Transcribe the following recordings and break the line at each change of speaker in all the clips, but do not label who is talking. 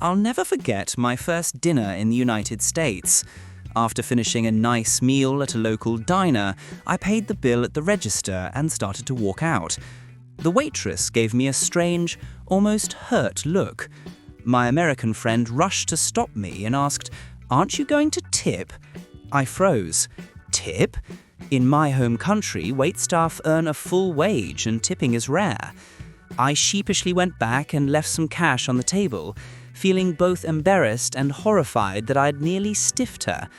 I'll never forget my first dinner in the United States. After finishing a nice meal at a local diner, I paid the bill at the register and started to walk out. The waitress gave me a strange, almost hurt look. My American friend rushed to stop me and asked, "Aren't you going to tip?" I froze. Tip? In my home country, waitstaff earn a full wage and tipping is rare. I sheepishly went back and left some cash on the table, feeling both embarrassed and horrified that I'd nearly stiffed her.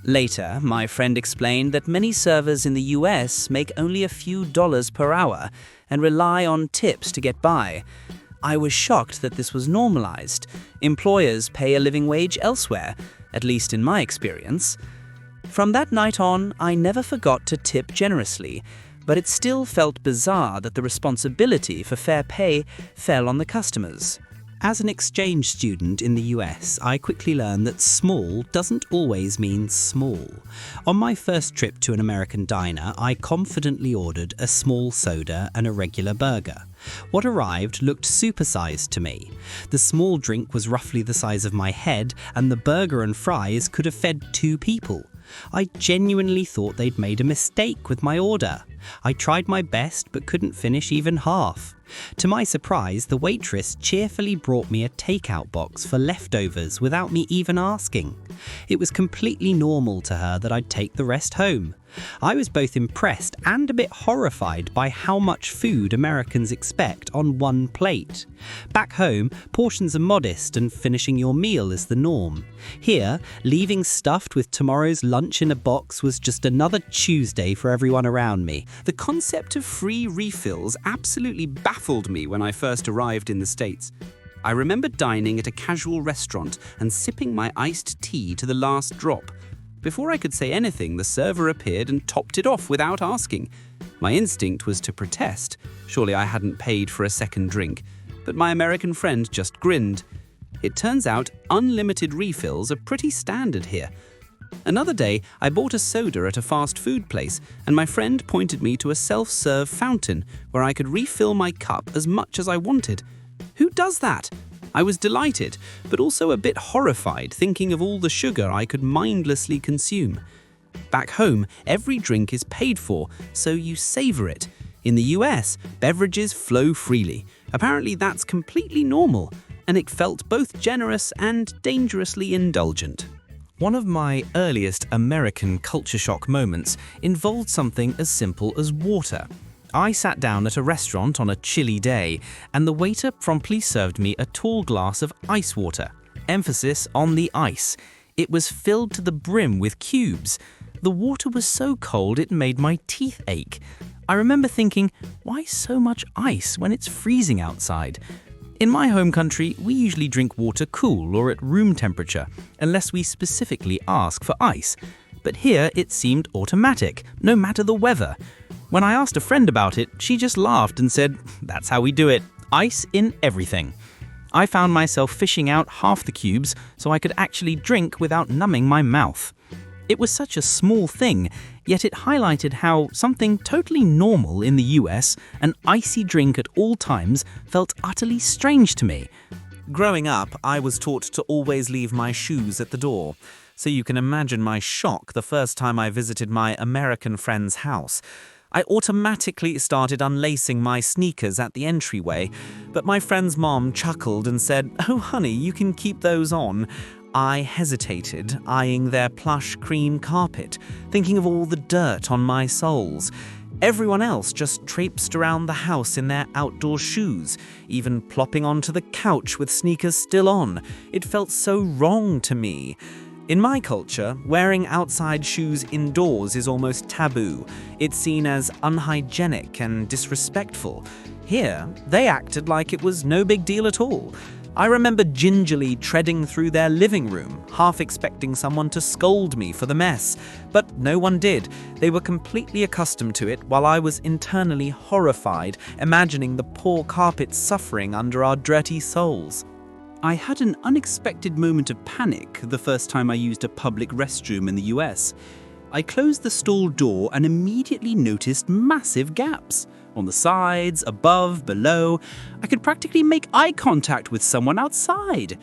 Later, my friend explained that many servers in the US make only a few dollars per hour and rely on tips to get by. I was shocked that this was normalized. Employers pay a living wage elsewhere, at least in my experience. From that night on, I never forgot to tip generously, but it still felt bizarre that the responsibility for fair pay fell on the customers. As an exchange student in the US, I quickly learned that small doesn't always mean small. On my first trip to an American diner, I confidently ordered a small soda and a regular burger. What arrived looked supersized to me. The small drink was roughly the size of my head, and the burger and fries could have fed 2 people. I genuinely thought they'd made a mistake with my order. I tried my best but couldn't finish even half. To my surprise, the waitress cheerfully brought me a takeout box for leftovers without me even asking. It was completely normal to her that I'd take the rest home. I was both impressed and a bit horrified by how much food Americans expect on one plate. Back home, portions are modest and finishing your meal is the norm. Here, leaving stuffed with tomorrow's lunch in a box was just another Tuesday for everyone around me.
The concept of free refills absolutely baffled me when I first arrived in the States. I remember dining at a casual restaurant and sipping my iced tea to the last drop. Before I could say anything, the server appeared and topped it off without asking. My instinct was to protest. Surely I hadn't paid for a second drink. But my American friend just grinned. It turns out unlimited refills are pretty standard here. Another day, I bought a soda at a fast food place, and my friend pointed me to a self-serve fountain where I could refill my cup as much as I wanted. Who does that? I was delighted, but also a bit horrified, thinking of all the sugar I could mindlessly consume. Back home, every drink is paid for, so you savor it. In the US, beverages flow freely. Apparently that's completely normal, and it felt both generous and dangerously indulgent.
One of my earliest American culture shock moments involved something as simple as water. I sat down at a restaurant on a chilly day, and the waiter promptly served me a tall glass of ice water. Emphasis on the ice. It was filled to the brim with cubes. The water was so cold it made my teeth ache. I remember thinking, why so much ice when it's freezing outside? In my home country, we usually drink water cool or at room temperature, unless we specifically ask for ice. But here it seemed automatic, no matter the weather. When I asked a friend about it, she just laughed and said, "That's how we do it, ice in everything." I found myself fishing out half the cubes so I could actually drink without numbing my mouth. It was such a small thing, yet it highlighted how something totally normal in the US, an icy drink at all times, felt utterly strange to me. Growing up, I was taught to always leave my shoes at the door, so you can imagine my shock the first time I visited my American friend's house. I automatically started unlacing my sneakers at the entryway, but my friend's mom chuckled and said, "Oh honey, you can keep those on." I hesitated, eyeing their plush cream carpet, thinking of all the dirt on my soles. Everyone else just traipsed around the house in their outdoor shoes, even plopping onto the couch with sneakers still on. It felt so wrong to me. In my culture, wearing outside shoes indoors is almost taboo. It's seen as unhygienic and disrespectful. Here, they acted like it was no big deal at all. I remember gingerly treading through their living room, half expecting someone to scold me for the mess. But no one did. They were completely accustomed to it, while I was internally horrified, imagining the poor carpet suffering under our dirty soles. I had an unexpected moment of panic the first time I used a public restroom in the US. I closed the stall door and immediately noticed massive gaps. On the sides, above, below, I could practically make eye contact with someone outside.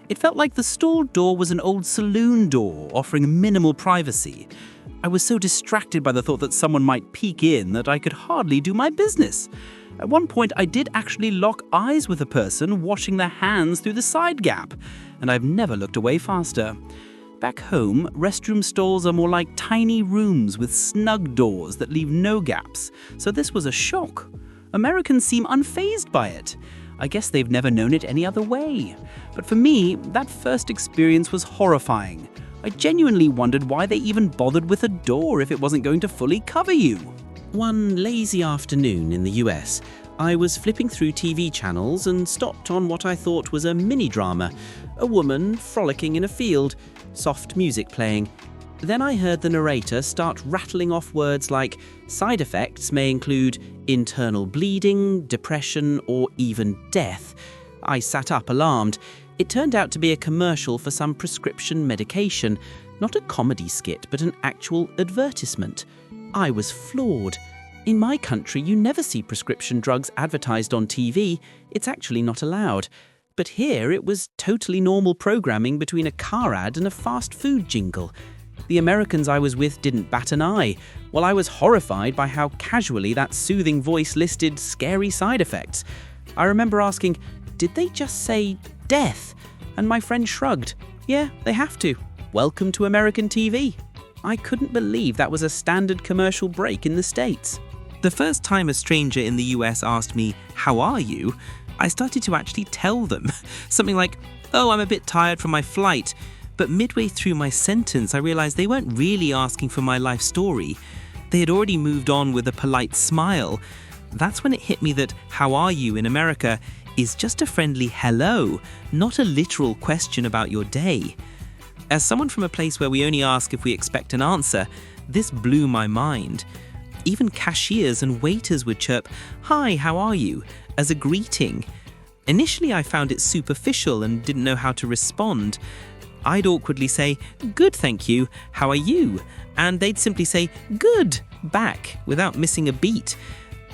It felt like the stall door was an old saloon door, offering minimal privacy. I was so distracted by the thought that someone might peek in that I could hardly do my business. At one point, I did actually lock eyes with a person washing their hands through the side gap, and I've never looked away faster. Back home, restroom stalls are more like tiny rooms with snug doors that leave no gaps, so this was a shock. Americans seem unfazed by it. I guess they've never known it any other way. But for me, that first experience was horrifying. I genuinely wondered why they even bothered with a door if it wasn't going to fully cover you.
One lazy afternoon in the US, I was flipping through TV channels and stopped on what I thought was a mini-drama. A woman frolicking in a field, soft music playing. Then I heard the narrator start rattling off words like side effects may include internal bleeding, depression, or even death. I sat up alarmed. It turned out to be a commercial for some prescription medication, not a comedy skit, but an actual advertisement. I was floored. In my country, you never see prescription drugs advertised on TV. It's actually not allowed. But here, it was totally normal programming between a car ad and a fast food jingle. The Americans I was with didn't bat an eye, while I was horrified by how casually that soothing voice listed scary side effects. I remember asking, did they just say death? And my friend shrugged. Yeah, they have to. Welcome to American TV. I couldn't believe that was a standard commercial break in the States. The first time a stranger in the US asked me, "How are you?" I started to actually tell them. Something like, "Oh, I'm a bit tired from my flight." But midway through my sentence, I realized they weren't really asking for my life story. They had already moved on with a polite smile. That's when it hit me that "how are you" in America is just a friendly hello, not a literal question about your day. As someone from a place where we only ask if we expect an answer, this blew my mind. Even cashiers and waiters would chirp, "Hi, how are you?" as a greeting. Initially, I found it superficial and didn't know how to respond. I'd awkwardly say, "Good, thank you, how are you?" And they'd simply say, "Good," back, without missing a beat.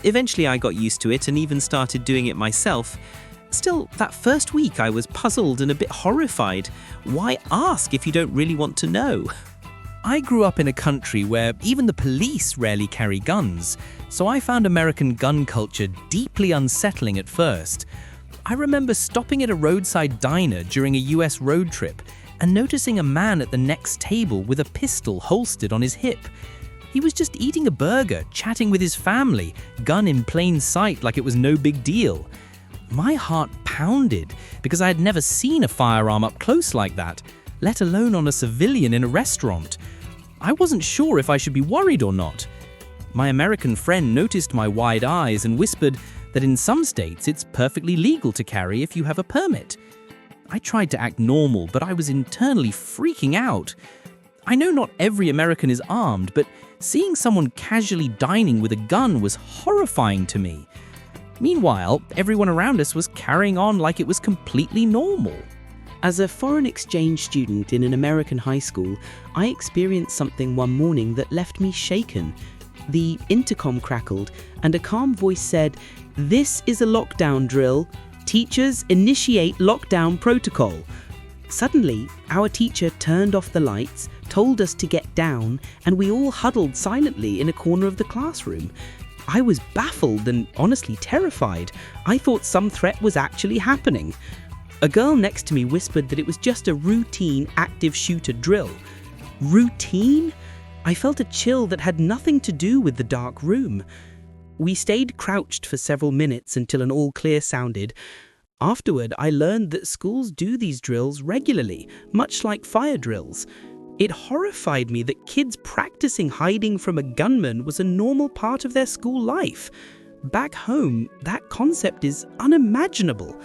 Eventually I got used to it and even started doing it myself. Still, that first week I was puzzled and a bit horrified. Why ask if you don't really want to know? I grew up in a country where even the police rarely carry guns, so I found American gun culture deeply unsettling at first. I remember stopping at a roadside diner during a US road trip and noticing a man at the next table with a pistol holstered on his hip. He was just eating a burger, chatting with his family, gun in plain sight like it was no big deal. My heart pounded because I had never seen a firearm up close like that, let alone on a civilian in a restaurant. I wasn't sure if I should be worried or not. My American friend noticed my wide eyes and whispered that in some states it's perfectly legal to carry if you have a permit. I tried to act normal, but I was internally freaking out. I know not every American is armed, but seeing someone casually dining with a gun was horrifying to me. Meanwhile, everyone around us was carrying on like it was completely normal. As a foreign exchange student in an American high school, I experienced something one morning that left me shaken. The intercom crackled, and a calm voice said, "This is a lockdown drill. Teachers, initiate lockdown protocol." Suddenly, our teacher turned off the lights, told us to get down, and we all huddled silently in a corner of the classroom. I was baffled and honestly terrified. I thought some threat was actually happening. A girl next to me whispered that it was just a routine active shooter drill. Routine? I felt a chill that had nothing to do with the dark room. We stayed crouched for several minutes until an all clear sounded. Afterward, I learned that schools do these drills regularly, much like fire drills. It horrified me that kids practicing hiding from a gunman was a normal part of their school life. Back home, that concept is unimaginable.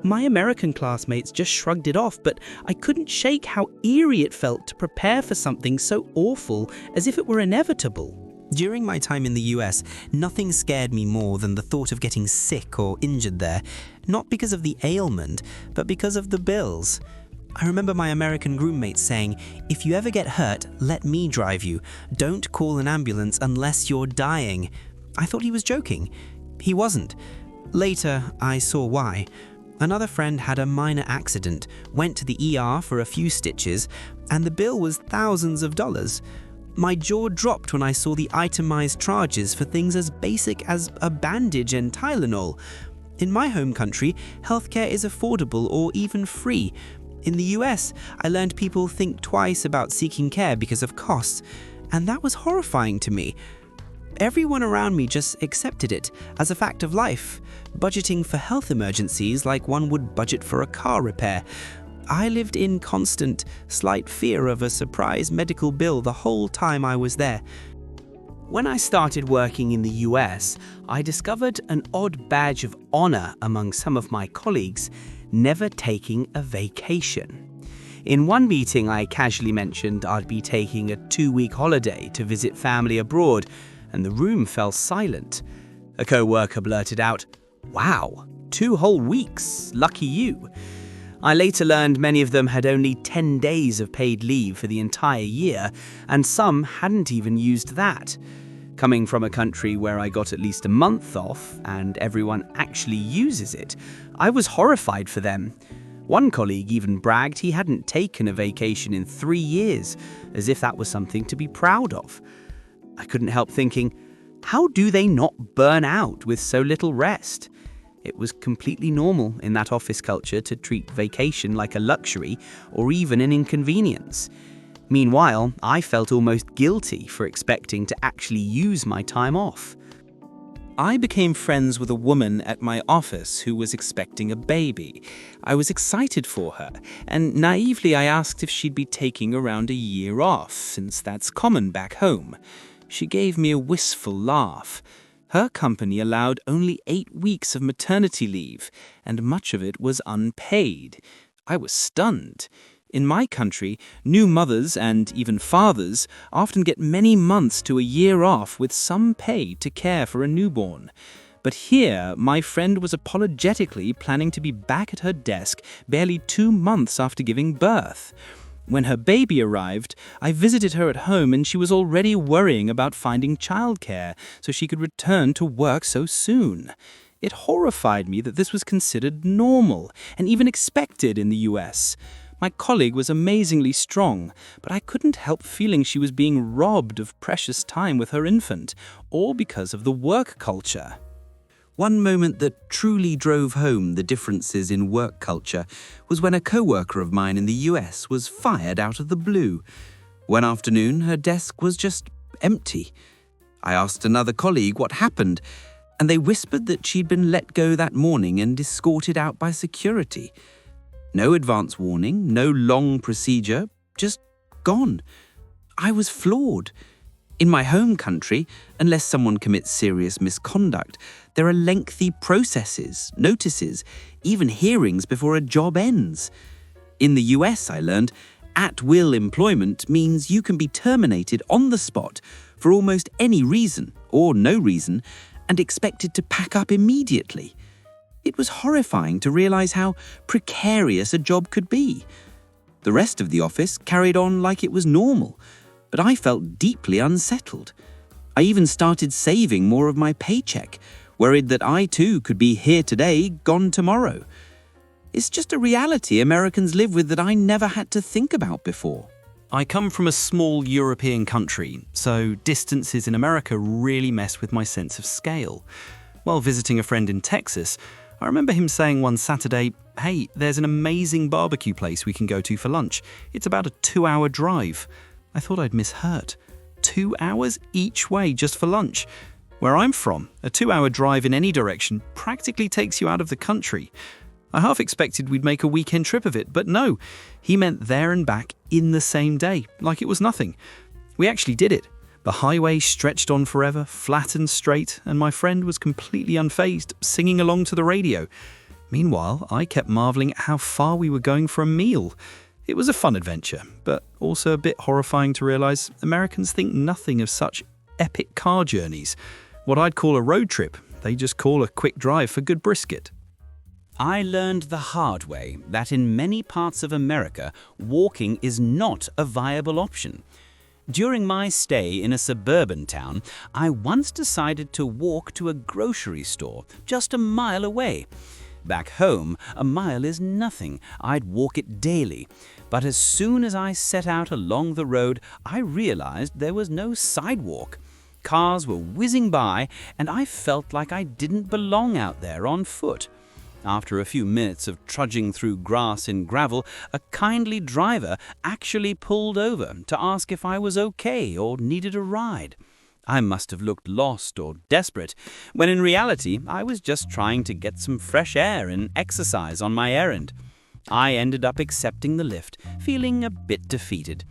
My American classmates just shrugged it off, but I couldn't shake how eerie it felt to prepare for something so awful as if it were inevitable. During my time in the US, nothing scared me more than the thought of getting sick or injured there, not because of the ailment, but because of the bills. I remember my American roommates saying, "If you ever get hurt, let me drive you. Don't call an ambulance unless you're dying." I thought he was joking. He wasn't. Later, I saw why.
Another friend had a minor accident, went to the ER for a few stitches, and the bill was thousands of dollars. My jaw dropped when I saw the itemized charges for things as basic as a bandage and Tylenol. In my home country, healthcare is affordable or even free. In the US, I learned people think twice about seeking care because of costs, and that was horrifying to me. Everyone around me just accepted it as a fact of life, budgeting for health emergencies like one would budget for a car repair. I lived in constant, slight fear of a surprise medical bill the whole time I was there. When I started working in the US, I discovered an odd badge of honor among some of my colleagues: never taking a vacation. In one meeting, I casually mentioned I'd be taking a 2-week holiday to visit family abroad, and the room fell silent. A co-worker blurted out, "Wow, 2 whole weeks, lucky you." I later learned many of them had only 10 days of paid leave for the entire year, and some hadn't even used that. Coming from a country where I got at least a month off, and everyone actually uses it, I was horrified for them. One colleague even bragged he hadn't taken a vacation in 3 years, as if that was something to be proud of. I couldn't help thinking, how do they not burn out with so little rest? It was completely normal in that office culture to treat vacation like a luxury or even an inconvenience. Meanwhile, I felt almost guilty for expecting to actually use my time off.
I became friends with a woman at my office who was expecting a baby. I was excited for her, and naively I asked if she'd be taking around a year off, since that's common back home. She gave me a wistful laugh. Her company allowed only 8 weeks of maternity leave, and much of it was unpaid. I was stunned. In my country, new mothers and even fathers often get many months to a year off with some pay to care for a newborn. But here, my friend was apologetically planning to be back at her desk barely 2 months after giving birth. When her baby arrived, I visited her at home and she was already worrying about finding childcare so she could return to work so soon. It horrified me that this was considered normal and even expected in the US. My colleague was amazingly strong, but I couldn't help feeling she was being robbed of precious time with her infant, all because of the work culture.
One moment that truly drove home the differences in work culture was when a co-worker of mine in the US was fired out of the blue. One afternoon, her desk was just empty. I asked another colleague what happened, and they whispered that she'd been let go that morning and escorted out by security. No advance warning, no long procedure, just gone. I was floored. In my home country, unless someone commits serious misconduct, there are lengthy processes, notices, even hearings before a job ends. In the US, I learned, at-will employment means you can be terminated on the spot for almost any reason, or no reason, and expected to pack up immediately. It was horrifying to realize how precarious a job could be. The rest of the office carried on like it was normal, but I felt deeply unsettled. I even started saving more of my paycheck, worried that I too could be here today, gone tomorrow. It's just a reality Americans live with that I never had to think about before.
I come from a small European country, so distances in America really mess with my sense of scale. While visiting a friend in Texas, I remember him saying one Saturday, "Hey, there's an amazing barbecue place we can go to for lunch. It's about a 2-hour drive." I thought I'd misheard. 2 hours each way just for lunch. Where I'm from, a 2-hour drive in any direction practically takes you out of the country. I half expected we'd make a weekend trip of it, but no, he meant there and back in the same day, like it was nothing. We actually did it. The highway stretched on forever, flat and straight, and my friend was completely unfazed, singing along to the radio. Meanwhile, I kept marveling at how far we were going for a meal. It was a fun adventure, but also a bit horrifying to realize Americans think nothing of such epic car journeys. What I'd call a road trip, they just call a quick drive for good brisket.
I learned the hard way that in many parts of America, walking is not a viable option. During my stay in a suburban town, I once decided to walk to a grocery store just a mile away. Back home, a mile is nothing. I'd walk it daily. But as soon as I set out along the road, I realized there was no sidewalk. Cars were whizzing by, and I felt like I didn't belong out there on foot. After a few minutes of trudging through grass and gravel, a kindly driver actually pulled over to ask if I was okay or needed a ride. I must have looked lost or desperate, when in reality I was just trying to get some fresh air and exercise on my errand. I ended up accepting the lift, feeling a bit defeated.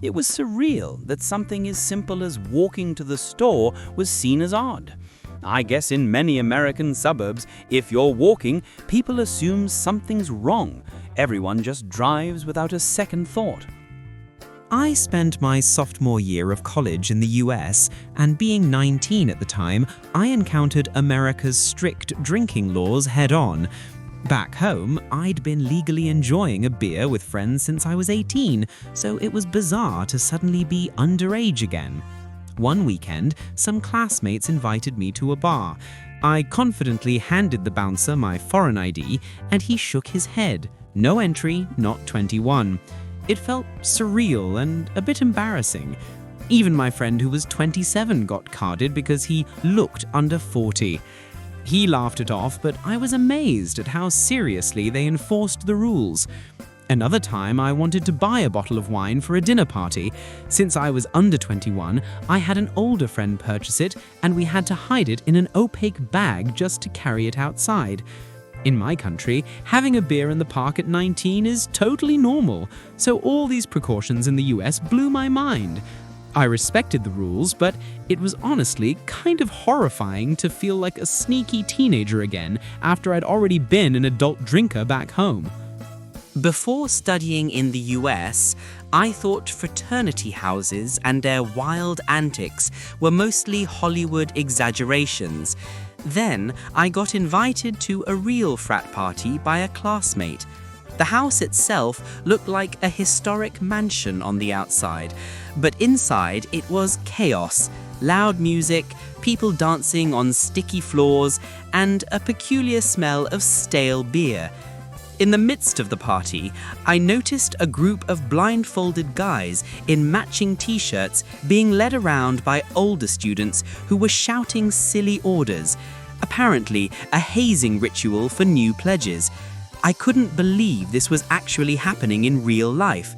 It was surreal that something as simple as walking to the store was seen as odd. I guess in many American suburbs, if you're walking, people assume something's wrong. Everyone just drives without a second thought.
I spent my sophomore year of college in the US, and being 19 at the time, I encountered America's strict drinking laws head-on. Back home, I'd been legally enjoying a beer with friends since I was 18, so it was bizarre to suddenly be underage again. One weekend, some classmates invited me to a bar. I confidently handed the bouncer my foreign ID, and he shook his head. No entry, not 21. It felt surreal and a bit embarrassing. Even my friend who was 27 got carded because he looked under 40. He laughed it off, but I was amazed at how seriously they enforced the rules. Another time, I wanted to buy a bottle of wine for a dinner party. Since I was under 21, I had an older friend purchase it, and we had to hide it in an opaque bag just to carry it outside. In my country, having a beer in the park at 19 is totally normal, so all these precautions in the US blew my mind. I respected the rules, but it was honestly kind of horrifying to feel like a sneaky teenager again after I'd already been an adult drinker back home. Before studying in the US, I thought fraternity houses and their wild antics were mostly Hollywood exaggerations. Then I got invited to a real frat party by a classmate. The house itself looked like a historic mansion on the outside, but inside it was chaos, loud music, people dancing on sticky floors, and a peculiar smell of stale beer. In the midst of the party, I noticed a group of blindfolded guys in matching t-shirts being led around by older students who were shouting silly orders, apparently a hazing ritual for new pledges. I couldn't believe this was actually happening in real life.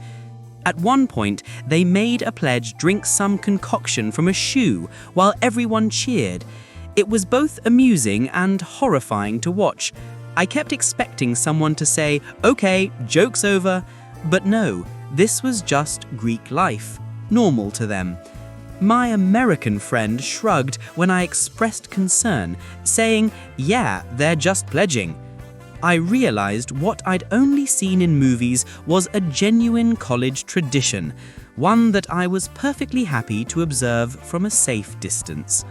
At one point, they made a pledge drink some concoction from a shoe while everyone cheered. It was both amusing and horrifying to watch. I kept expecting someone to say, "Okay, joke's over," but no, this was just Greek life, normal to them. My American friend shrugged when I expressed concern, saying, "Yeah, they're just pledging." I realized what I'd only seen in movies was a genuine college tradition, one that I was perfectly happy to observe from a safe distance.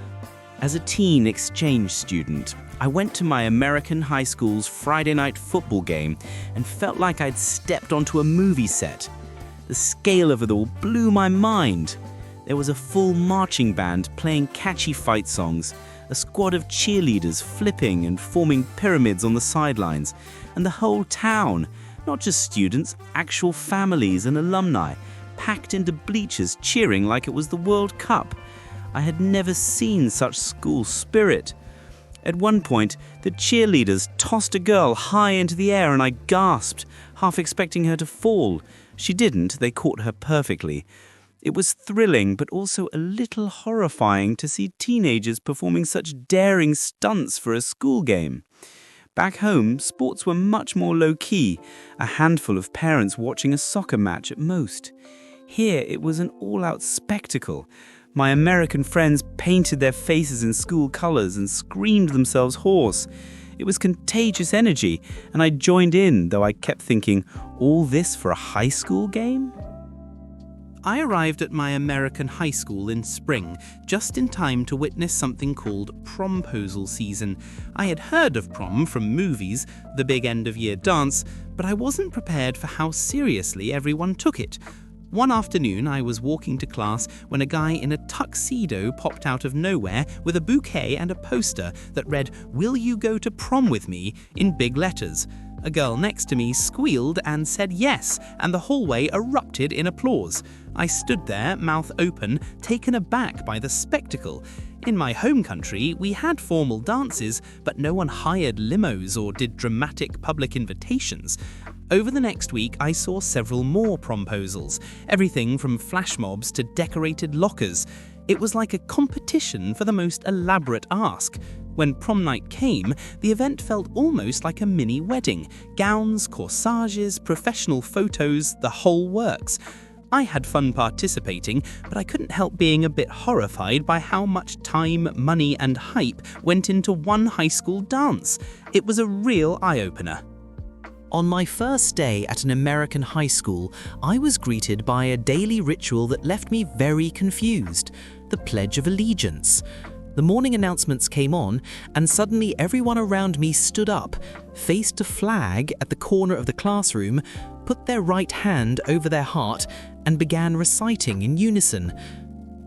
As a teen exchange student, I went to my American high school's Friday night football game and felt like I'd stepped onto a movie set. The scale of it all blew my mind. There was a full marching band playing catchy fight songs, a squad of cheerleaders flipping and forming pyramids on the sidelines, and the whole town, not just students, actual families and alumni, packed into bleachers cheering like it was the World Cup. I had never seen such school spirit. At one point, the cheerleaders tossed a girl high into the air and I gasped, half expecting her to fall. She didn't, they caught her perfectly. It was thrilling, but also a little horrifying to see teenagers performing such daring stunts for a school game. Back home, sports were much more low-key, a handful of parents watching a soccer match at most. Here, it was an all-out spectacle. My American friends painted their faces in school colors and screamed themselves hoarse. It was contagious energy, and I joined in, though I kept thinking, all this for a high school game? I arrived at my American high school in spring, just in time to witness something called promposal season. I had heard of prom from movies, the big end-of-year dance, but I wasn't prepared for how seriously everyone took it. One afternoon, I was walking to class when a guy in a tuxedo popped out of nowhere with a bouquet and a poster that read, "Will you go to prom with me?" in big letters. A girl next to me squealed and said yes, and the hallway erupted in applause. I stood there, mouth open, taken aback by the spectacle. In my home country, we had formal dances, but no one hired limos or did dramatic public invitations. Over the next week, I saw several more promposals, everything from flash mobs to decorated lockers. It was like a competition for the most elaborate ask. When prom night came, the event felt almost like a mini wedding. Gowns, corsages, professional photos, the whole works. I had fun participating, but I couldn't help being a bit horrified by how much time, money, and hype went into one high school dance. It was a real eye-opener. On my first day at an American high school, I was greeted by a daily ritual that left me very confused: the Pledge of Allegiance. The morning announcements came on, and suddenly everyone around me stood up, faced a flag at the corner of the classroom, put their right hand over their heart, and began reciting in unison,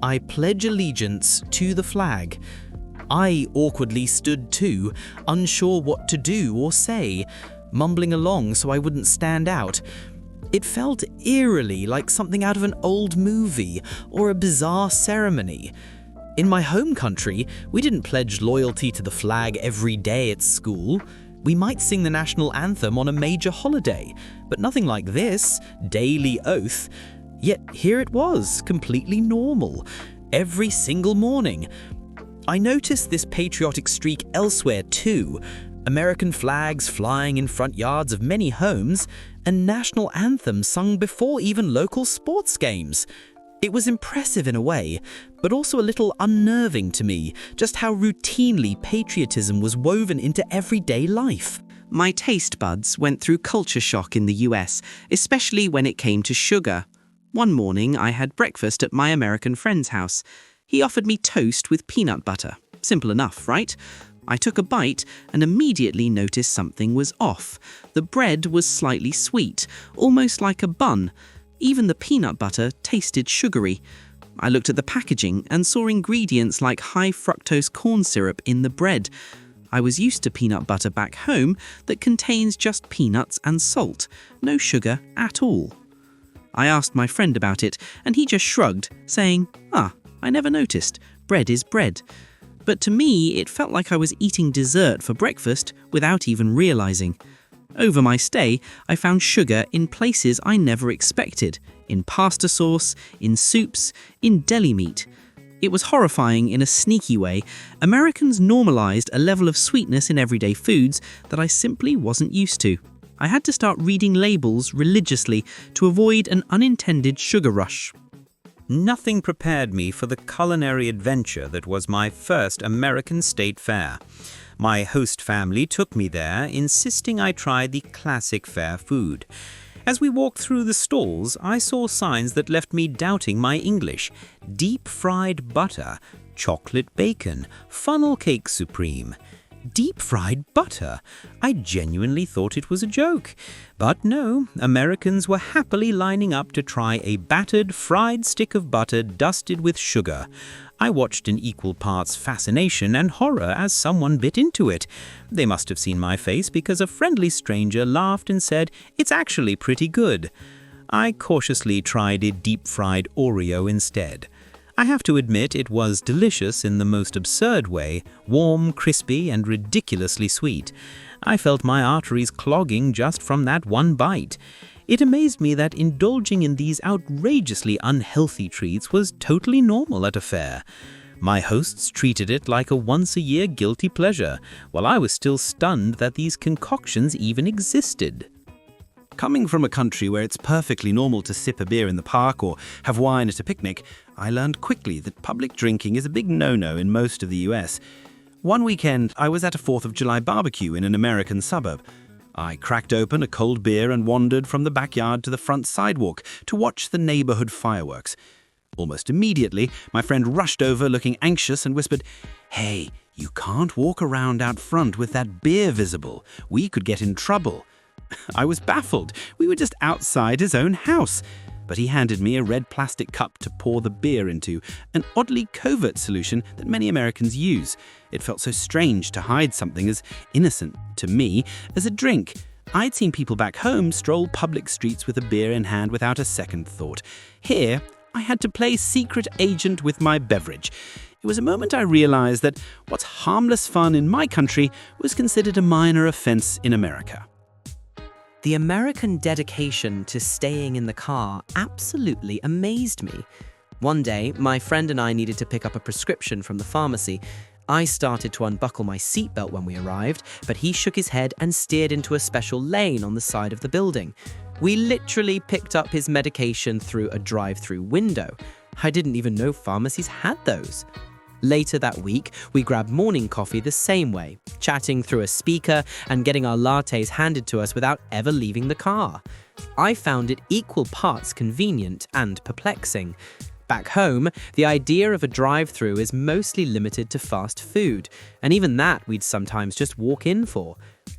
"I pledge allegiance to the flag." I awkwardly stood too, unsure what to do or say, mumbling along so I wouldn't stand out. It felt eerily like something out of an old movie or a bizarre ceremony. In my home country, we didn't pledge loyalty to the flag every day at school. We might sing the national anthem on a major holiday, but nothing like this, daily oath. Yet here it was, completely normal, every single morning. I noticed this patriotic streak elsewhere too. American flags flying in front yards of many homes, and national anthems sung before even local sports games. It was impressive in a way, but also a little unnerving to me, just how routinely patriotism was woven into everyday life.
My taste buds went through culture shock in the US, especially when it came to sugar. One morning, I had breakfast at my American friend's house. He offered me toast with peanut butter. Simple enough, right? I took a bite and immediately noticed something was off. The bread was slightly sweet, almost like a bun. Even the peanut butter tasted sugary. I looked at the packaging and saw ingredients like high fructose corn syrup in the bread. I was used to peanut butter back home that contains just peanuts and salt, no sugar at all. I asked my friend about it and he just shrugged, saying, I never noticed. Bread is bread. But to me, it felt like I was eating dessert for breakfast without even realizing. Over my stay, I found sugar in places I never expected, in pasta sauce, in soups, in deli meat. It was horrifying in a sneaky way. Americans normalized a level of sweetness in everyday foods that I simply wasn't used to. I had to start reading labels religiously to avoid an unintended sugar rush.
Nothing prepared me for the culinary adventure that was my first American state fair. My host family took me there, insisting I try the classic fair food. As we walked through the stalls, I saw signs that left me doubting my English. Deep-fried butter, chocolate bacon, funnel cake supreme. Deep-fried butter? I genuinely thought it was a joke. But no, Americans were happily lining up to try a battered, fried stick of butter dusted with sugar. I watched in equal parts fascination and horror as someone bit into it. They must have seen my face because a friendly stranger laughed and said, "It's actually pretty good." I cautiously tried a deep-fried Oreo instead. I have to admit it was delicious in the most absurd way, warm, crispy, and ridiculously sweet. I felt my arteries clogging just from that one bite. It amazed me that indulging in these outrageously unhealthy treats was totally normal at a fair. My hosts treated it like a once-a-year guilty pleasure, while I was still stunned that these concoctions even existed. Coming from a country where it's perfectly normal to sip a beer in the park or have wine at a picnic, I learned quickly that public drinking is a big no-no in most of the US. One weekend, I was at a 4th of July barbecue in an American suburb. I cracked open a cold beer and wandered from the backyard to the front sidewalk to watch the neighborhood fireworks. Almost immediately, my friend rushed over looking anxious and whispered, "Hey, you can't walk around out front with that beer visible. We could get in trouble." I was baffled. We were just outside his own house.
But he handed me a red plastic cup to pour the beer into, an oddly covert solution that many Americans use. It felt so strange to hide something as innocent, to me, as a drink. I'd seen people back home stroll public streets with a beer in hand without a second thought. Here, I had to play secret agent with my beverage. It was a moment I realized that what's harmless fun in my country was considered a minor offense in America.
The American dedication to staying in the car absolutely amazed me. One day, my friend and I needed to pick up a prescription from the pharmacy. I started to unbuckle my seatbelt when we arrived, but he shook his head and steered into a special lane on the side of the building. We literally picked up his medication through a drive-through window. I didn't even know pharmacies had those. Later that week, we grabbed morning coffee the same way, chatting through a speaker and getting our lattes handed to us without ever leaving the car. I found it equal parts convenient and perplexing. Back home, the idea of a drive-through is mostly limited to fast food, and even that we'd sometimes just walk in for.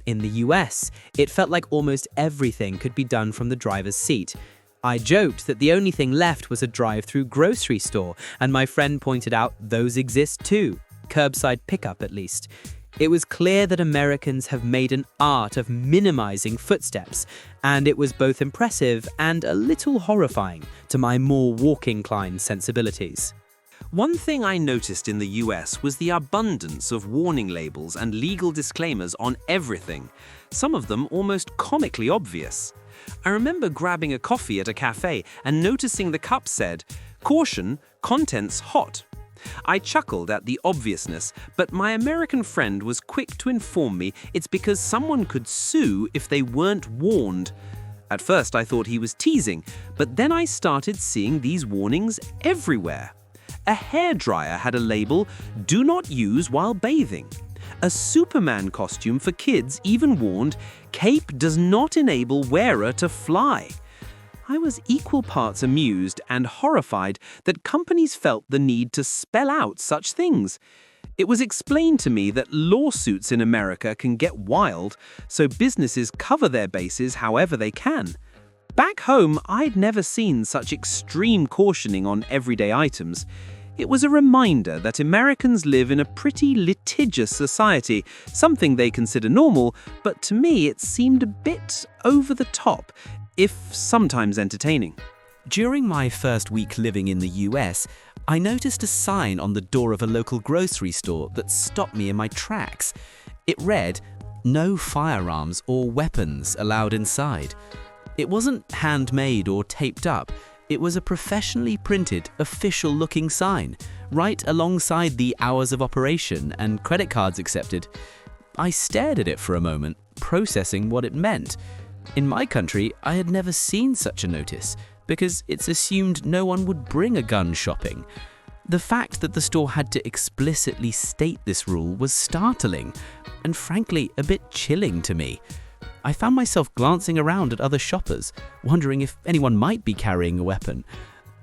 In the US, it felt like almost everything could be done from the driver's seat. I joked that the only thing left was a drive-through grocery store, and my friend pointed out those exist too, curbside pickup at least. It was clear that Americans have made an art of minimizing footsteps, and it was both impressive and a little horrifying to my more walk-inclined sensibilities.
One thing I noticed in the US was the abundance of warning labels and legal disclaimers on everything, some of them almost comically obvious. I remember grabbing a coffee at a cafe and noticing the cup said, "Caution, contents hot." I chuckled at the obviousness, but my American friend was quick to inform me it's because someone could sue if they weren't warned. At first I thought he was teasing, but then I started seeing these warnings everywhere. A hairdryer had a label, "Do not use while bathing." A Superman costume for kids even warned, "Cape does not enable wearer to fly." I was equal parts amused and horrified that companies felt the need to spell out such things. It was explained to me that lawsuits in America can get wild, so businesses cover their bases however they can. Back home, I'd never seen such extreme cautioning on everyday items. It was a reminder that Americans live in a pretty litigious society, something they consider normal, but to me it seemed a bit over the top, if sometimes entertaining.
During my first week living in the US, I noticed a sign on the door of a local grocery store that stopped me in my tracks. It read, "No firearms or weapons allowed inside." It wasn't handmade or taped up. It was a professionally printed, official-looking sign, right alongside the hours of operation and credit cards accepted. I stared at it for a moment, processing what it meant. In my country, I had never seen such a notice, because it's assumed no one would bring a gun shopping. The fact that the store had to explicitly state this rule was startling, and frankly, a bit chilling to me. I found myself glancing around at other shoppers, wondering if anyone might be carrying a weapon.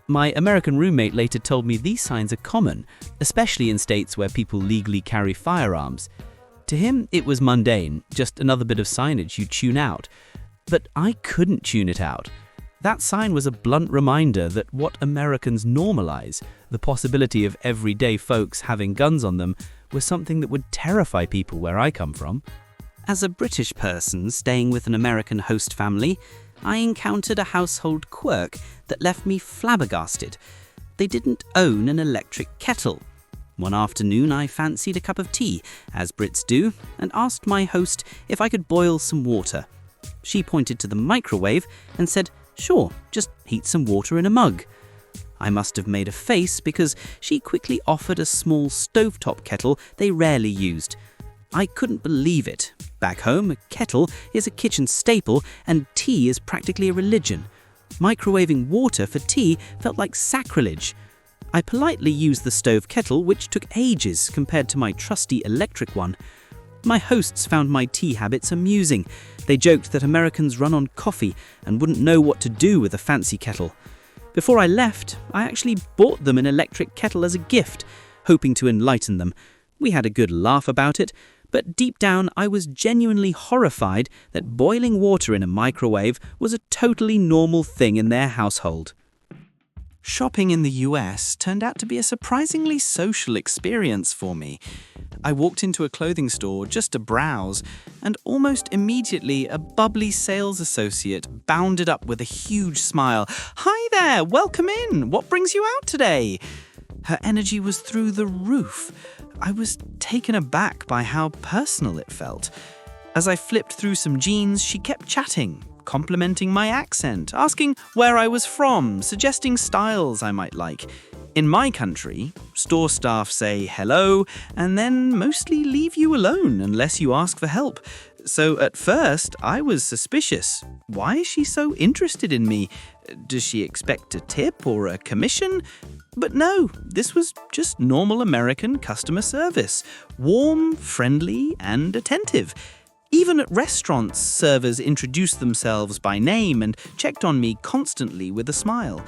My American roommate later told me these signs are common, especially in states where people legally carry firearms. To him, it was mundane, just another bit of signage you tune out. But I couldn't tune it out. That sign was a blunt reminder that what Americans normalize, the possibility of everyday folks having guns on them, was something that would terrify people where I come from.
As a British person staying with an American host family, I encountered a household quirk that left me flabbergasted. They didn't own an electric kettle. One afternoon I fancied a cup of tea, as Brits do, and asked my host if I could boil some water. She pointed to the microwave and said, "Sure, just heat some water in a mug." I must have made a face because she quickly offered a small stovetop kettle they rarely used. I couldn't believe it. Back home, a kettle is a kitchen staple and tea is practically a religion. Microwaving water for tea felt like sacrilege. I politely used the stove kettle, which took ages compared to my trusty electric one. My hosts found my tea habits amusing. They joked that Americans run on coffee and wouldn't know what to do with a fancy kettle. Before I left, I actually bought them an electric kettle as a gift, hoping to enlighten them. We had a good laugh about it,
but deep down I was genuinely horrified that boiling water in a microwave was a totally normal thing in their household. Shopping in the US turned out to be a surprisingly social experience for me. I walked into a clothing store just to browse, and almost immediately a bubbly sales associate bounded up with a huge smile. "Hi there, welcome in. What brings you out today?" Her energy was through the roof. I was taken aback by how personal it felt. As I flipped through some jeans, she kept chatting, complimenting my accent, asking where I was from, suggesting styles I might like. In my country, store staff say hello and then mostly leave you alone unless you ask for help. So at first, I was suspicious. Why is she so interested in me? Does she expect a tip or a commission? But no, this was just normal American customer service. Warm, friendly, and attentive. Even at restaurants, servers introduced themselves by name and checked on me constantly with a smile.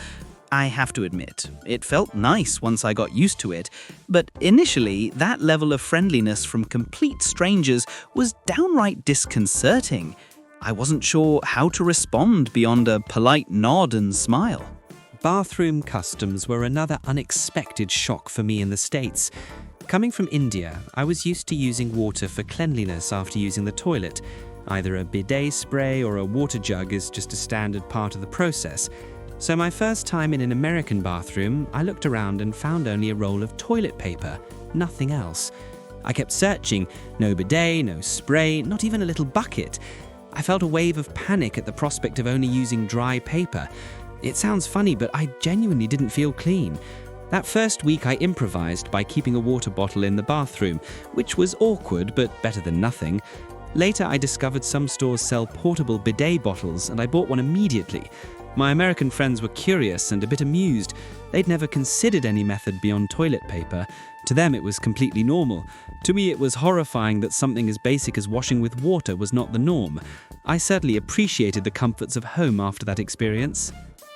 I have to admit, it felt nice once I got used to it, but initially, that level of friendliness from complete strangers was downright disconcerting. I wasn't sure how to respond beyond a polite nod and smile.
Bathroom customs were another unexpected shock for me in the States. Coming from India, I was used to using water for cleanliness after using the toilet. Either a bidet spray or a water jug is just a standard part of the process. So my first time in an American bathroom, I looked around and found only a roll of toilet paper, nothing else. I kept searching, no bidet, no spray, not even a little bucket. I felt a wave of panic at the prospect of only using dry paper. It sounds funny, but I genuinely didn't feel clean. That first week I improvised by keeping a water bottle in the bathroom, which was awkward but better than nothing. Later I discovered some stores sell portable bidet bottles and I bought one immediately. My American friends were curious and a bit amused. They'd never considered any method beyond toilet paper. To them it was completely normal. To me it was horrifying that something as basic as washing with water was not the norm. I certainly appreciated the comforts of home after that experience.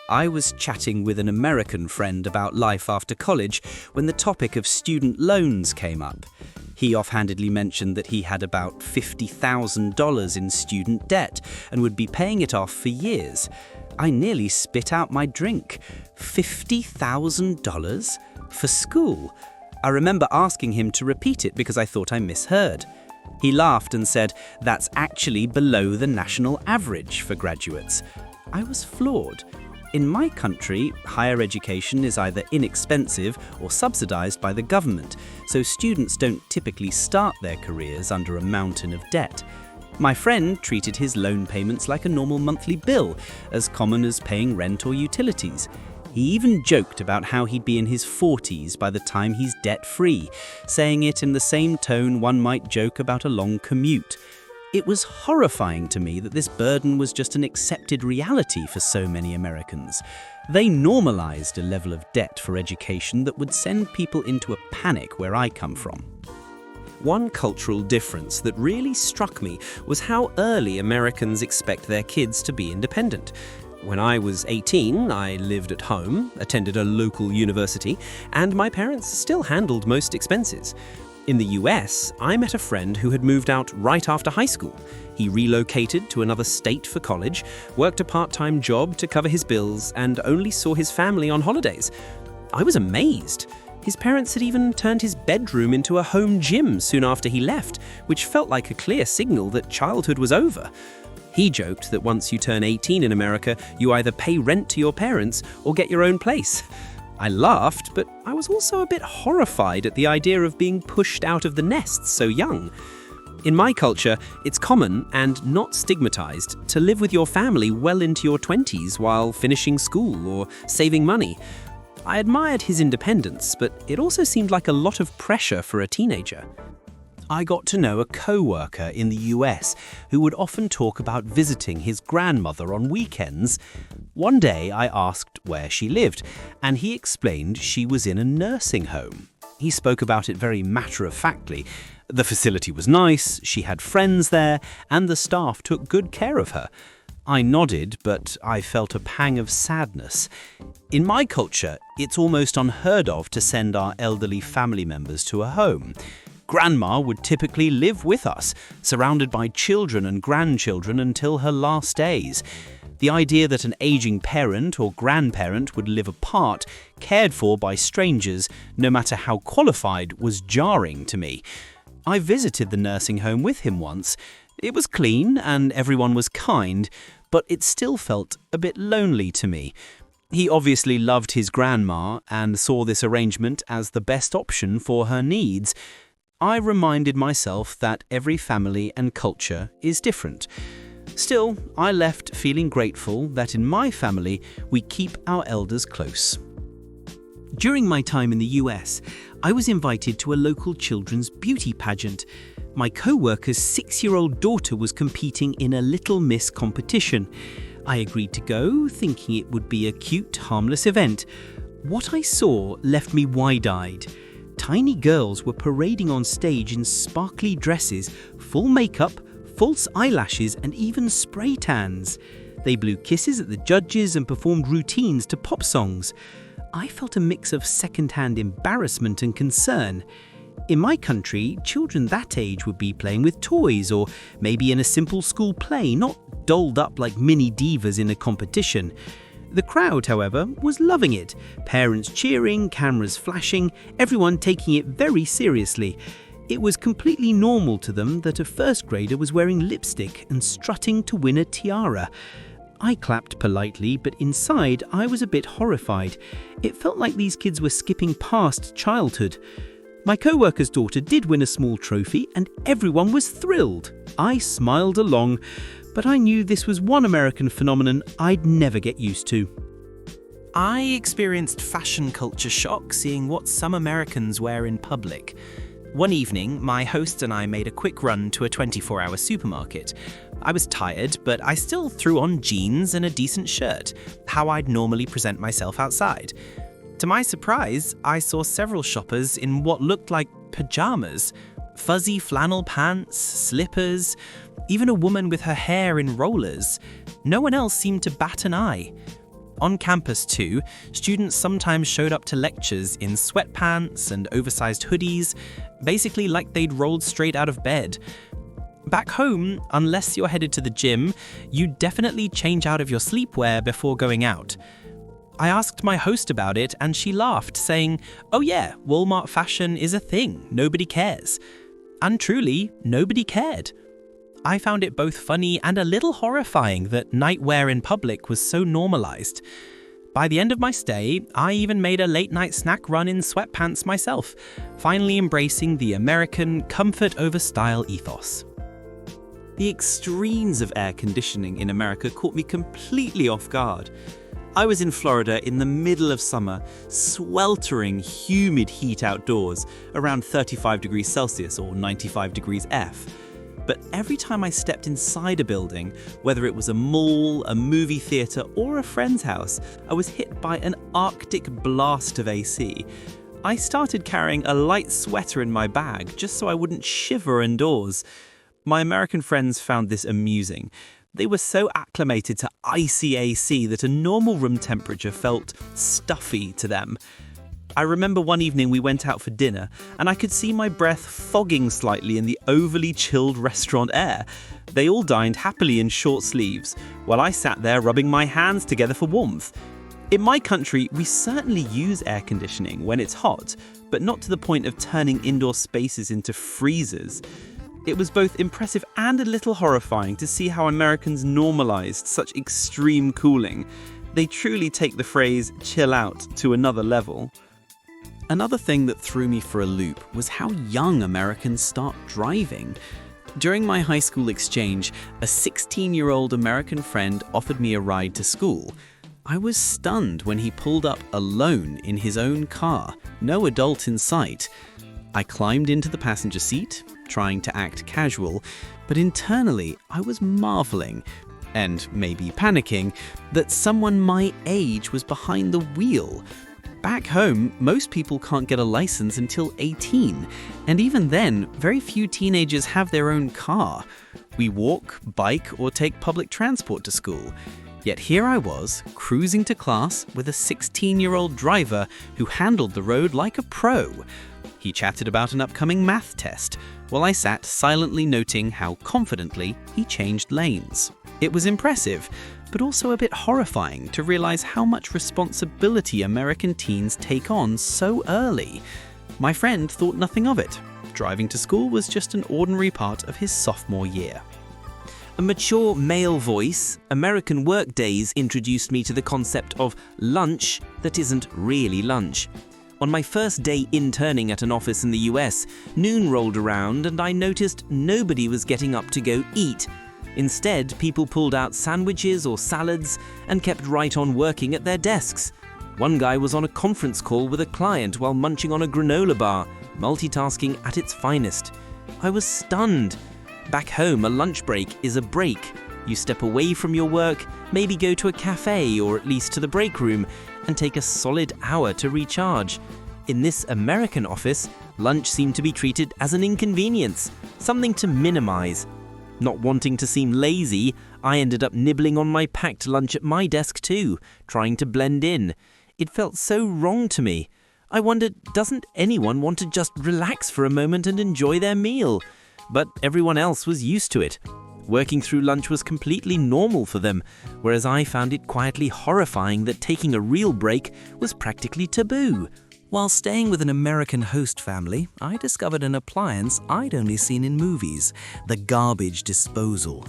I was chatting with an American friend about life after college when the topic of student loans came up. He offhandedly mentioned that he had about $50,000 in student debt and would be paying it off for years. I nearly spit out my drink. $50,000 for school? I remember asking him to repeat it because I thought I misheard. He laughed and said that's actually below the national average for graduates. I was floored. In my country, higher education is either inexpensive or subsidized by the government, so students don't typically start their careers under a mountain of debt. My friend treated his loan payments like a normal monthly bill, as common as paying rent or utilities. He even joked about how he'd be in his 40s by the time he's debt-free, saying it in the same tone one might joke about a long commute. It was horrifying to me that this burden was just an accepted reality for so many Americans. They normalized a level of debt for education that would send people into a panic where I come from.
One cultural difference that really struck me was how early Americans expect their kids to be independent. When I was 18, I lived at home, attended a local university, and my parents still handled most expenses. In the US, I met a friend who had moved out right after high school. He relocated to another state for college, worked a part-time job to cover his bills, and only saw his family on holidays. I was amazed. His parents had even turned his bedroom into a home gym soon after he left, which felt like a clear signal that childhood was over. He joked that once you turn 18 in America, you either pay rent to your parents or get your own place. I laughed, but I was also a bit horrified at the idea of being pushed out of the nest so young. In my culture, it's common and not stigmatized to live with your family well into your 20s while finishing school or saving money. I admired his independence, but it also seemed like a lot of pressure for a teenager. I got to know a co-worker in the US who would often talk about visiting his grandmother on weekends. One day I asked where she lived, and he explained she was in a nursing home. He spoke about it very matter-of-factly. The facility was nice, she had friends there, and the staff took good care of her. I nodded, but I felt a pang of sadness. In my culture, it's almost unheard of to send our elderly family members to a home. Grandma would typically live with us, surrounded by children and grandchildren until her last days. The idea that an aging parent or grandparent would live apart, cared for by strangers, no matter how qualified, was jarring to me. I visited the nursing home with him once. It was clean and everyone was kind, but it still felt a bit lonely to me. He obviously loved his grandma and saw this arrangement as the best option for her needs. I reminded myself that every family and culture is different. Still, I left feeling grateful that in my family we keep our elders close. During my time in the US, I was invited to a local children's beauty pageant. My co-worker's 6-year-old daughter was competing in a Little Miss competition. I agreed to go, thinking it would be a cute, harmless event. What I saw left me wide-eyed. Tiny girls were parading on stage in sparkly dresses, full makeup, false eyelashes and even spray tans. They blew kisses at the judges and performed routines to pop songs. I felt a mix of second-hand embarrassment and concern. In my country, children that age would be playing with toys or maybe in a simple school play, not dolled up like mini divas in a competition. The crowd, however, was loving it. Parents cheering, cameras flashing, everyone taking it very seriously. It was completely normal to them that a first grader was wearing lipstick and strutting to win a tiara. I clapped politely, but inside I was a bit horrified. It felt like these kids were skipping past childhood. My co-worker's daughter did win a small trophy and everyone was thrilled. I smiled along, but I knew this was one American phenomenon I'd never get used to.
I experienced fashion culture shock seeing what some Americans wear in public. One evening, my host and I made a quick run to a 24-hour supermarket. I was tired, but I still threw on jeans and a decent shirt, how I'd normally present myself outside. To my surprise, I saw several shoppers in what looked like pajamas, fuzzy flannel pants, slippers, even a woman with her hair in rollers. No one else seemed to bat an eye. On campus too, students sometimes showed up to lectures in sweatpants and oversized hoodies, basically like they'd rolled straight out of bed. Back home, unless you're headed to the gym, you definitely change out of your sleepwear before going out. I asked my host about it and she laughed, saying, "Oh yeah, Walmart fashion is a thing, nobody cares." And truly, nobody cared. I found it both funny and a little horrifying that nightwear in public was so normalized. By the end of my stay, I even made a late-night snack run in sweatpants myself, finally embracing the American comfort over style ethos. The extremes of air conditioning in America caught me completely off guard. I was in Florida in the middle of summer, sweltering, humid heat outdoors, around 35 degrees Celsius or 95 degrees F. But every time I stepped inside a building, whether it was a mall, a movie theatre or a friend's house, I was hit by an Arctic blast of AC. I started carrying a light sweater in my bag just so I wouldn't shiver indoors. My American friends found this amusing. They were so acclimated to icy AC that a normal room temperature felt stuffy to them. I remember one evening we went out for dinner and I could see my breath fogging slightly in the overly chilled restaurant air. They all dined happily in short sleeves, while I sat there rubbing my hands together for warmth. In my country, we certainly use air conditioning when it's hot, but not to the point of turning indoor spaces into freezers. It was both impressive and a little horrifying to see how Americans normalized such extreme cooling. They truly take the phrase "chill out" to another level. Another thing that threw me for a loop was how young Americans start driving. During my high school exchange, a 16-year-old American friend offered me a ride to school. I was stunned when he pulled up alone in his own car, no adult in sight. I climbed into the passenger seat, trying to act casual, but internally I was marveling, and maybe panicking, that someone my age was behind the wheel. Back home, most people can't get a license until 18, and even then, very few teenagers have their own car. We walk, bike, or take public transport to school. Yet here I was, cruising to class with a 16-year-old driver who handled the road like a pro. He chatted about an upcoming math test, while I sat silently noting how confidently he changed lanes. It was impressive, but also a bit horrifying to realize how much responsibility American teens take on so early. My friend thought nothing of it. Driving to school was just an ordinary part of his sophomore year. A mature male voice, American work days introduced me to the concept of lunch that isn't really lunch. On my first day interning at an office in the US, noon rolled around and I noticed nobody was getting up to go eat. Instead, people pulled out sandwiches or salads and kept right on working at their desks. One guy was on a conference call with a client while munching on a granola bar, multitasking at its finest. I was stunned. Back home, a lunch break is a break. You step away from your work, maybe go to a cafe or at least to the break room, and take a solid hour to recharge. In this American office, lunch seemed to be treated as an inconvenience, something to minimize. Not wanting to seem lazy, I ended up nibbling on my packed lunch at my desk too, trying to blend in. It felt so wrong to me. I wondered, doesn't anyone want to just relax for a moment and enjoy their meal? But everyone else was used to it. Working through lunch was completely normal for them, whereas I found it quietly horrifying that taking a real break was practically taboo. While staying with an American host family, I discovered an appliance I'd only seen in movies, the garbage disposal.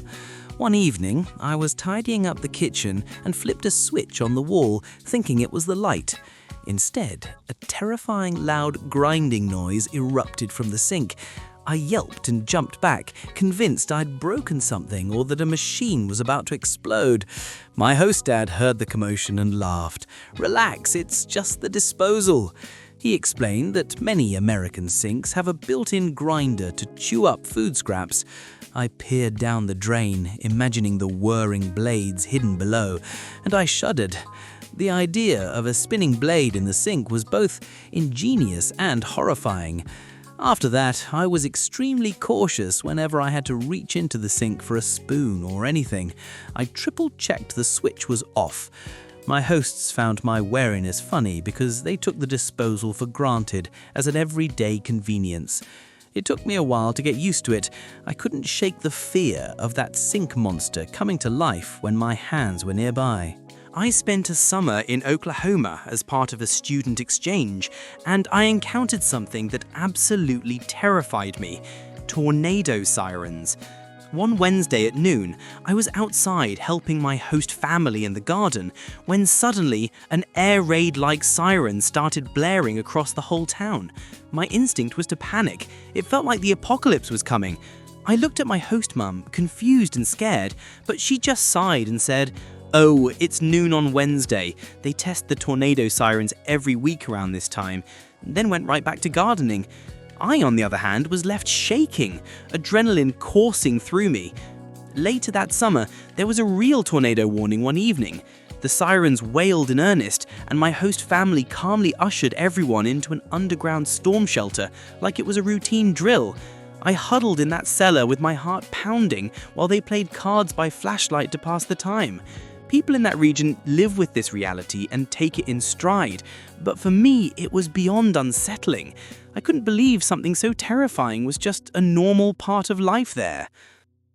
One evening, I was tidying up the kitchen and flipped a switch on the wall, thinking it was the light. Instead, a terrifying loud grinding noise erupted from the sink. I yelped and jumped back, convinced I'd broken something or that a machine was about to explode. My host dad heard the commotion and laughed. "Relax, it's just the disposal." He explained that many American sinks have a built-in grinder to chew up food scraps. I peered down the drain, imagining the whirring blades hidden below, and I shuddered. The idea of a spinning blade in the sink was both ingenious and horrifying. After that, I was extremely cautious whenever I had to reach into the sink for a spoon or anything. I triple-checked the switch was off. My hosts found my wariness funny because they took the disposal for granted as an everyday convenience. It took me a while to get used to it. I couldn't shake the fear of that sink monster coming to life when my hands were nearby. I spent a summer in Oklahoma as part of a student exchange, and I encountered something that absolutely terrified me: tornado sirens. One Wednesday at noon, I was outside helping my host family in the garden when suddenly an air raid-like siren started blaring across the whole town. My instinct was to panic. It felt like the apocalypse was coming. I looked at my host mum, confused and scared, but she just sighed and said, "Oh, it's noon on Wednesday. They test the tornado sirens every week around this time," then went right back to gardening. I, on the other hand, was left shaking, adrenaline coursing through me. Later that summer, there was a real tornado warning one evening. The sirens wailed in earnest, and my host family calmly ushered everyone into an underground storm shelter like it was a routine drill. I huddled in that cellar with my heart pounding while they played cards by flashlight to pass the time. People in that region live with this reality and take it in stride, but for me, it was beyond unsettling. I couldn't believe something so terrifying was just a normal part of life there.